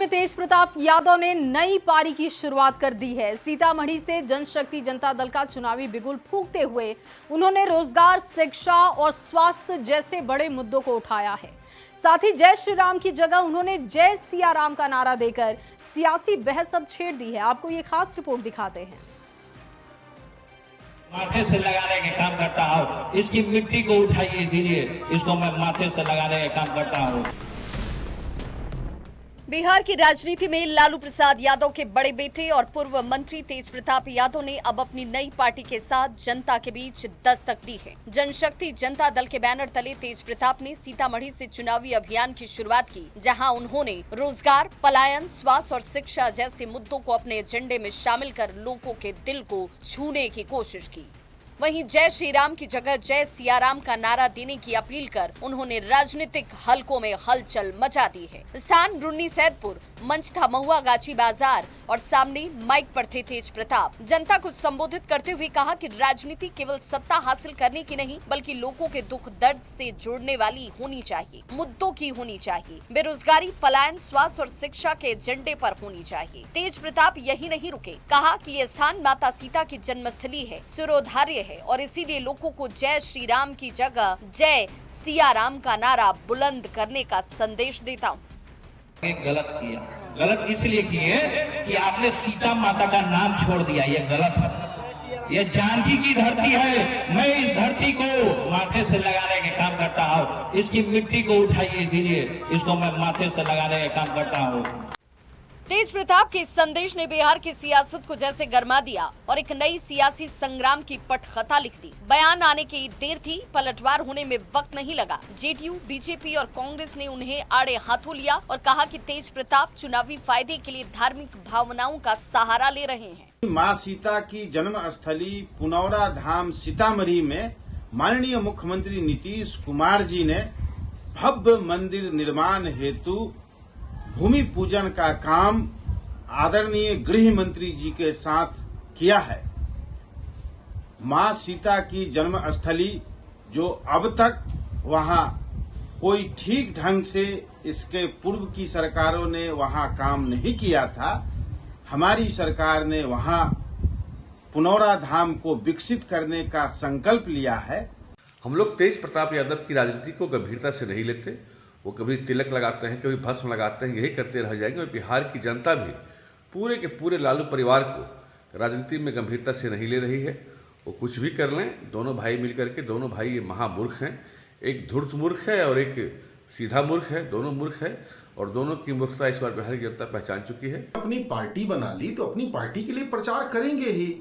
तेज प्रताप यादव ने नई पारी की शुरुआत कर दी है। सीतामढ़ी से जनशक्ति जनता दल का चुनावी बिगुल फूंकते हुए उन्होंने रोजगार, शिक्षा और स्वास्थ्य जैसे बड़े मुद्दों को उठाया है। साथ ही जय श्री राम की जगह उन्होंने जय सिया राम का नारा देकर सियासी बहस अब छेड़ दी है। आपको ये खास रिपोर्ट दिखाते हैं। माथे से लगाने का काम करता हूँ, इसकी मिट्टी को उठाइए दीजिए, इसको मैं माथे से लगाने का काम करता हूँ। बिहार की राजनीति में लालू प्रसाद यादव के बड़े बेटे और पूर्व मंत्री तेज प्रताप यादव ने अब अपनी नई पार्टी के साथ जनता के बीच दस्तक दी है। जनशक्ति जनता दल के बैनर तले तेज प्रताप ने सीतामढ़ी से चुनावी अभियान की शुरुआत की, जहां उन्होंने रोजगार, पलायन, स्वास्थ्य और शिक्षा जैसे मुद्दों को अपने एजेंडे में शामिल कर लोगों के दिल को छूने की कोशिश की। वहीं जय श्री राम की जगह जय सिया राम का नारा देने की अपील कर उन्होंने राजनीतिक हलकों में हलचल मचा दी है। स्थान रुन्नी सैदपुर, मंच था महुआ गाछी बाजार और सामने माइक पर थे तेज प्रताप। जनता को संबोधित करते हुए कहा कि राजनीति केवल सत्ता हासिल करने की नहीं, बल्कि लोगों के दुख दर्द से जोड़ने वाली होनी चाहिए, मुद्दों की होनी चाहिए। बेरोजगारी, पलायन, स्वास्थ्य और शिक्षा के एजेंडे पर होनी चाहिए। तेज प्रताप यही नहीं रुके, कहा कि ये स्थान माता सीता की जन्मस्थली है, सिरोधार्य है और इसीलिए लोगों को जय श्री राम की जगह जय सिया राम का नारा बुलंद करने का संदेश देता हूँ। गलत किया, गलत इसलिए किए कि आपने सीता माता का नाम छोड़ दिया, ये गलत है। ये जानकी की धरती है, मैं इस धरती को माथे से लगाने का काम करता हूँ, इसकी मिट्टी को उठाइए दीजिए, इसको मैं माथे से लगाने का काम करता हूँ। तेज प्रताप के इस संदेश ने बिहार की सियासत को जैसे गरमा दिया और एक नई सियासी संग्राम की पटकथा लिख दी। बयान आने की देर थी, पलटवार होने में वक्त नहीं लगा। जेडीयू, बीजेपी और कांग्रेस ने उन्हें आड़े हाथों लिया और कहा कि तेज प्रताप चुनावी फायदे के लिए धार्मिक भावनाओं का सहारा ले रहे हैं। माँ सीता की जन्म स्थली पुनौरा धाम सीतामढ़ी में माननीय मुख्यमंत्री नीतीश कुमार जी ने भव्य मंदिर निर्माण हेतु भूमि पूजन का काम आदरणीय गृह मंत्री जी के साथ किया है। मां सीता की जन्म स्थली जो अब तक वहां कोई ठीक ढंग से इसके पूर्व की सरकारों ने वहां काम नहीं किया था, हमारी सरकार ने वहां पुनौरा धाम को विकसित करने का संकल्प लिया है। हम लोग तेज प्रताप यादव की राजनीति को गंभीरता से नहीं लेते। वो कभी तिलक लगाते हैं, कभी भस्म लगाते हैं, यही करते रह जाएंगे। और बिहार की जनता भी पूरे के पूरे लालू परिवार को राजनीति में गंभीरता से नहीं ले रही है। वो कुछ भी कर लें, दोनों भाई मिलकर के, दोनों भाई ये महामूर्ख हैं। एक धूर्त मूर्ख है और एक सीधा मूर्ख है, दोनों मूर्ख है और दोनों की मूर्खता इस बार बिहार की जनता पहचान चुकी है। अपनी पार्टी बना ली तो अपनी पार्टी के लिए प्रचार करेंगे ही,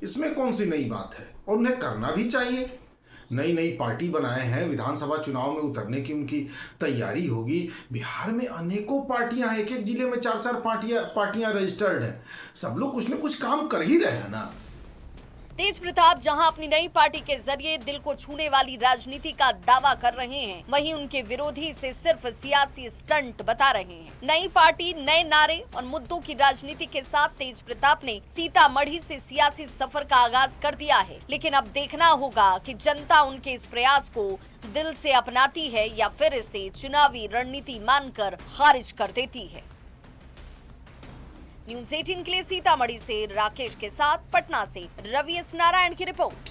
इसमें कौन सी नई बात है और उन्हें करना भी चाहिए। नई पार्टी बनाए हैं, विधानसभा चुनाव में उतरने की उनकी तैयारी होगी। बिहार में अनेकों पार्टियां हैं, एक जिले में 4 पार्टियां रजिस्टर्ड हैं। सब लोग कुछ न कुछ काम कर ही रहे हैं ना। तेज प्रताप जहां अपनी नई पार्टी के जरिए दिल को छूने वाली राजनीति का दावा कर रहे हैं, वहीं उनके विरोधी इसे सिर्फ सियासी स्टंट बता रहे हैं। नई पार्टी, नए नारे और मुद्दों की राजनीति के साथ तेज प्रताप ने सीतामढ़ी से सियासी सफर का आगाज कर दिया है। लेकिन अब देखना होगा कि जनता उनके इस प्रयास को दिल से अपनाती है या फिर इसे चुनावी रणनीति मानकर खारिज कर देती है। न्यूज़ 18 के लिए सीतामढ़ी से राकेश के साथ पटना से रवि एस नारायण की रिपोर्ट।